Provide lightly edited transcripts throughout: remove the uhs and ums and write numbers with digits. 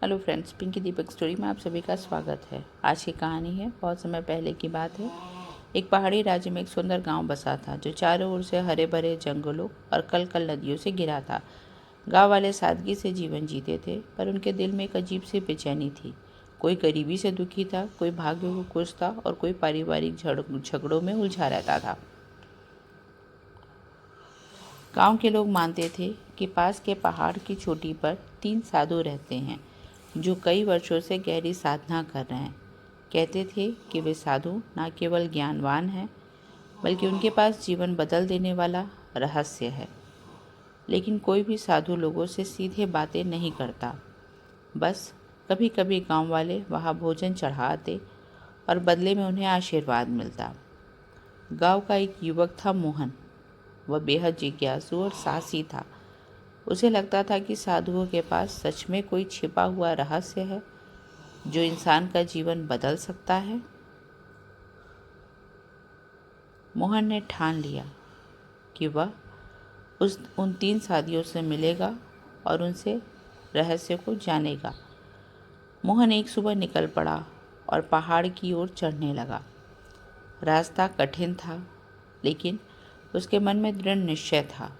Hello friends, Pinky दीपक story में आप सभी का स्वागत है। आज की कहानी है, बहुत समय पहले की बात है। एक पहाड़ी राज्य में एक सुंदर गांव बसा था जो चारों ओर से हरे भरे जंगलों और कल कल नदियों से घिरा था। गांव वाले सादगी से जीवन जीते थे, पर उनके दिल में एक अजीब सी बेचैनी थी। कोई गरीबी से दुखी था, कोई भाग्य को खुश था और कोई पारिवारिक झगड़ों में उलझा रहता था। गांव के लोग मानते थे कि पास के पहाड़ की चोटी पर 3 साधु रहते हैं जो कई वर्षों से गहरी साधना कर रहे हैं। कहते थे कि वे साधु न केवल ज्ञानवान हैं, बल्कि उनके पास जीवन बदल देने वाला रहस्य है। लेकिन कोई भी साधु लोगों से सीधे बातें नहीं करता। बस कभी कभी गांव वाले वहाँ भोजन चढ़ाते और बदले में उन्हें आशीर्वाद मिलता। गांव का एक युवक था मोहन। वह बेहद जिज्ञासु और साहसी था। उसे लगता था कि साधुओं के पास सच में कोई छिपा हुआ रहस्य है जो इंसान का जीवन बदल सकता है। मोहन ने ठान लिया कि वह उन 3 साथियों से मिलेगा और उनसे रहस्य को जानेगा। मोहन एक सुबह निकल पड़ा और पहाड़ की ओर चढ़ने लगा। रास्ता कठिन था, लेकिन उसके मन में दृढ़ निश्चय था।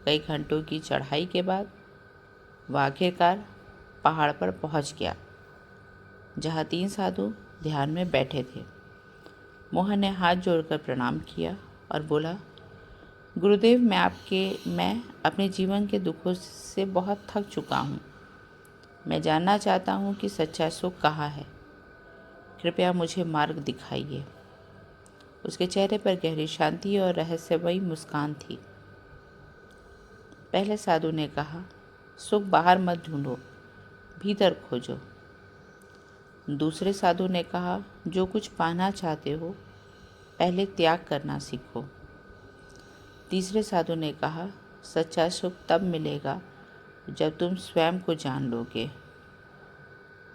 कई घंटों की चढ़ाई के बाद वह आखिरकार पहाड़ पर पहुंच गया, जहाँ 3 साधु ध्यान में बैठे थे। मोहन ने हाथ जोड़कर प्रणाम किया और बोला, गुरुदेव, मैं अपने जीवन के दुखों से बहुत थक चुका हूँ। मैं जानना चाहता हूँ कि सच्चा सुख कहाँ है। कृपया मुझे मार्ग दिखाइए। उसके चेहरे पर गहरी शांति और रहस्यमयी मुस्कान थी। पहले साधु ने कहा, सुख बाहर मत ढूंढो, भीतर खोजो। दूसरे साधु ने कहा, जो कुछ पाना चाहते हो पहले त्याग करना सीखो। तीसरे साधु ने कहा, सच्चा सुख तब मिलेगा जब तुम स्वयं को जान लोगे।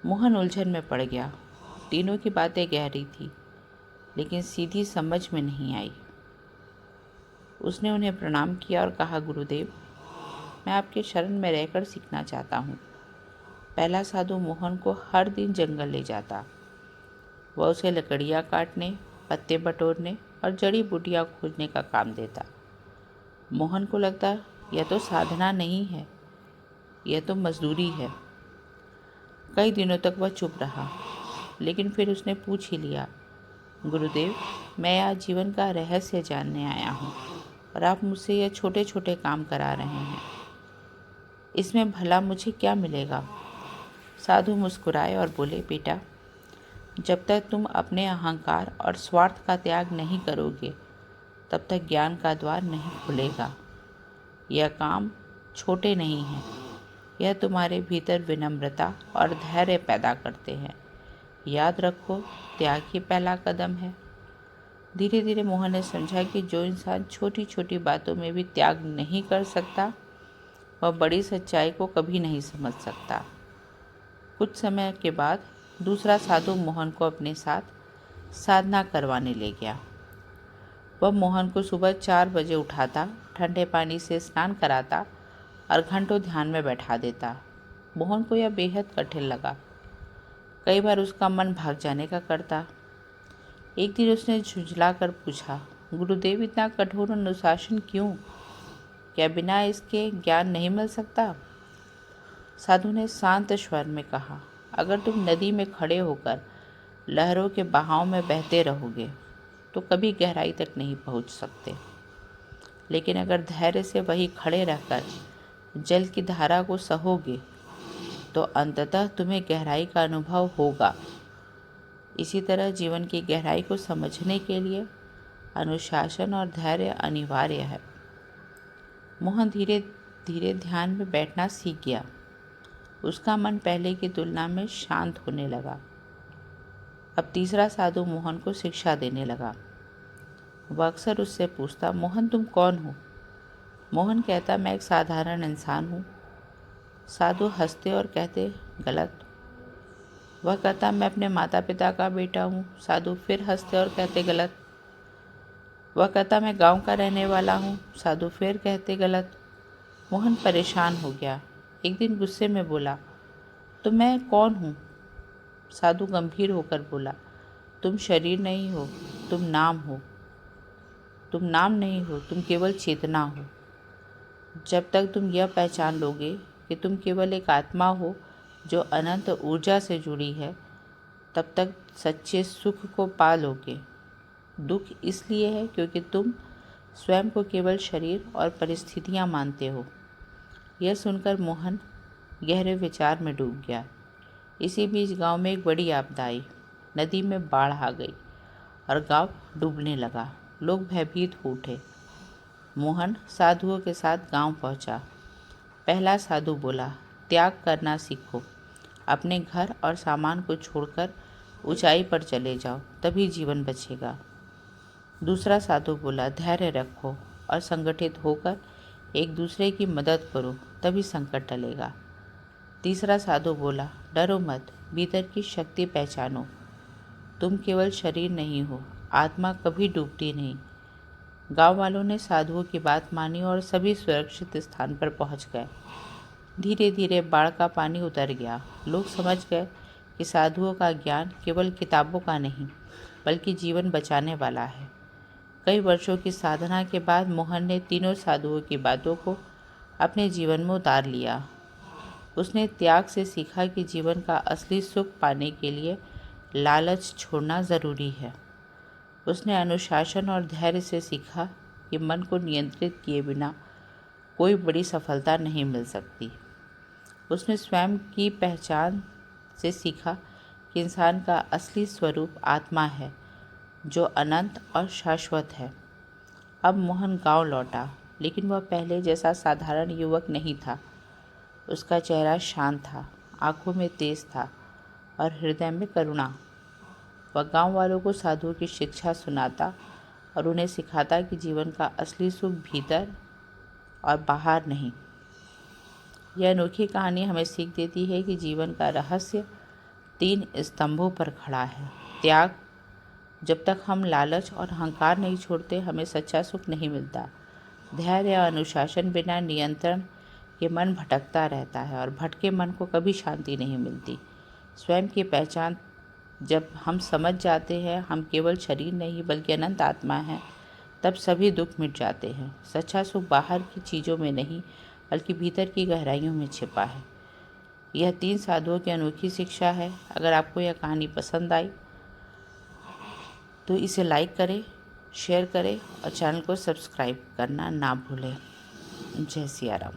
मोहन उलझन में पड़ गया। तीनों की बातें गहरी थी, लेकिन सीधी समझ में नहीं आई। उसने उन्हें प्रणाम किया और कहा, गुरुदेव, मैं आपके शरण में रहकर सीखना चाहता हूँ। पहला साधु मोहन को हर दिन जंगल ले जाता। वह उसे लकड़ियाँ काटने, पत्ते बटोरने और जड़ी बूटियाँ खोजने का काम देता। मोहन को लगता, यह तो साधना नहीं है, यह तो मजदूरी है। कई दिनों तक वह चुप रहा, लेकिन फिर उसने पूछ ही लिया, गुरुदेव, मैं आज जीवन का रहस्य जानने आया हूँ और आप मुझसे यह छोटे छोटे काम करा रहे हैं। इसमें भला मुझे क्या मिलेगा? साधु मुस्कुराए और बोले, बेटा, जब तक तुम अपने अहंकार और स्वार्थ का त्याग नहीं करोगे, तब तक ज्ञान का द्वार नहीं खुलेगा। यह काम छोटे नहीं हैं, यह तुम्हारे भीतर विनम्रता और धैर्य पैदा करते हैं। याद रखो, त्याग ही पहला कदम है। धीरे धीरे मोहन ने समझा कि जो इंसान छोटी छोटी बातों में भी त्याग नहीं कर सकता, वह बड़ी सच्चाई को कभी नहीं समझ सकता। कुछ समय के बाद दूसरा साधु मोहन को अपने साथ साधना करवाने ले गया। वह मोहन को सुबह 4 बजे उठाता, ठंडे पानी से स्नान कराता और घंटों ध्यान में बैठा देता। मोहन को यह बेहद कठिन लगा। कई बार उसका मन भाग जाने का करता। एक दिन उसने झुंझला कर पूछा, गुरुदेव, इतना कठोर अनुशासन क्यों? क्या बिना इसके ज्ञान नहीं मिल सकता? साधु ने शांत स्वर में कहा, अगर तुम नदी में खड़े होकर लहरों के बहाव में बहते रहोगे तो कभी गहराई तक नहीं पहुंच सकते। लेकिन अगर धैर्य से वहीं खड़े रहकर जल की धारा को सहोगे तो अंततः तुम्हें गहराई का अनुभव होगा। इसी तरह जीवन की गहराई को समझने के लिए अनुशासन और धैर्य अनिवार्य है। मोहन धीरे धीरे ध्यान में बैठना सीख गया। उसका मन पहले की तुलना में शांत होने लगा। अब तीसरा साधु मोहन को शिक्षा देने लगा। वह अक्सर उससे पूछता, मोहन, तुम कौन हो? मोहन कहता, मैं एक साधारण इंसान हूँ। साधु हंसते और कहते, गलत। वह कहता, मैं अपने माता पिता का बेटा हूँ। साधु फिर हंसते और कहते, गलत। वह कहता, मैं गांव का रहने वाला हूँ। साधु फिर कहते, गलत। मोहन परेशान हो गया। एक दिन गुस्से में बोला, तो मैं कौन हूँ? साधु गंभीर होकर बोला, तुम शरीर नहीं हो, तुम नाम हो। तुम नाम नहीं हो, तुम केवल चेतना हो। जब तक तुम यह पहचान लोगे कि तुम केवल एक आत्मा हो जो अनंत ऊर्जा से जुड़ी है, तब तक सच्चे सुख को पा लोगे। दुख इसलिए है क्योंकि तुम स्वयं को केवल शरीर और परिस्थितियां मानते हो। यह सुनकर मोहन गहरे विचार में डूब गया। इसी बीच गांव में एक बड़ी आपदा आई। नदी में बाढ़ आ गई और गांव डूबने लगा। लोग भयभीत हो उठे। मोहन साधुओं के साथ गांव पहुंचा। पहला साधु बोला, त्याग करना सीखो। अपने घर और सामान को छोड़कर ऊंचाई पर चले जाओ, तभी जीवन बचेगा। दूसरा साधु बोला, धैर्य रखो और संगठित होकर एक दूसरे की मदद करो, तभी संकट टलेगा। तीसरा साधु बोला, डरो मत, भीतर की शक्ति पहचानो। तुम केवल शरीर नहीं हो, आत्मा कभी डूबती नहीं। गांव वालों ने साधुओं की बात मानी और सभी सुरक्षित स्थान पर पहुंच गए। धीरे धीरे बाढ़ का पानी उतर गया। लोग समझ गए कि साधुओं का ज्ञान केवल किताबों का नहीं, बल्कि जीवन बचाने वाला है। कई वर्षों की साधना के बाद मोहन ने तीनों साधुओं की बातों को अपने जीवन में उतार लिया। उसने त्याग से सीखा कि जीवन का असली सुख पाने के लिए लालच छोड़ना ज़रूरी है। उसने अनुशासन और धैर्य से सीखा कि मन को नियंत्रित किए बिना कोई बड़ी सफलता नहीं मिल सकती। उसने स्वयं की पहचान से सीखा कि इंसान का असली स्वरूप आत्मा है, जो अनंत और शाश्वत है। अब मोहन गांव लौटा, लेकिन वह पहले जैसा साधारण युवक नहीं था। उसका चेहरा शांत था, आंखों में तेज था और हृदय में करुणा। वह गांव वालों को साधुओं की शिक्षा सुनाता और उन्हें सिखाता कि जीवन का असली सुख भीतर और बाहर नहीं। यह अनोखी कहानी हमें सीख देती है कि जीवन का रहस्य 3 स्तंभों पर खड़ा है। त्याग, जब तक हम लालच और अहंकार नहीं छोड़ते, हमें सच्चा सुख नहीं मिलता। धैर्य और अनुशासन बिना नियंत्रण के मन भटकता रहता है और भटके मन को कभी शांति नहीं मिलती। स्वयं की पहचान जब हम समझ जाते हैं, हम केवल शरीर नहीं बल्कि अनंत आत्मा हैं, तब सभी दुख मिट जाते हैं। सच्चा सुख बाहर की चीज़ों में नहीं, बल्कि भीतर की गहराइयों में छिपा है। यह 3 साधुओं की अनोखी शिक्षा है। अगर आपको यह कहानी पसंद आई तो इसे लाइक करें, शेयर करें और चैनल को सब्सक्राइब करना ना भूलें। जय सिया राम।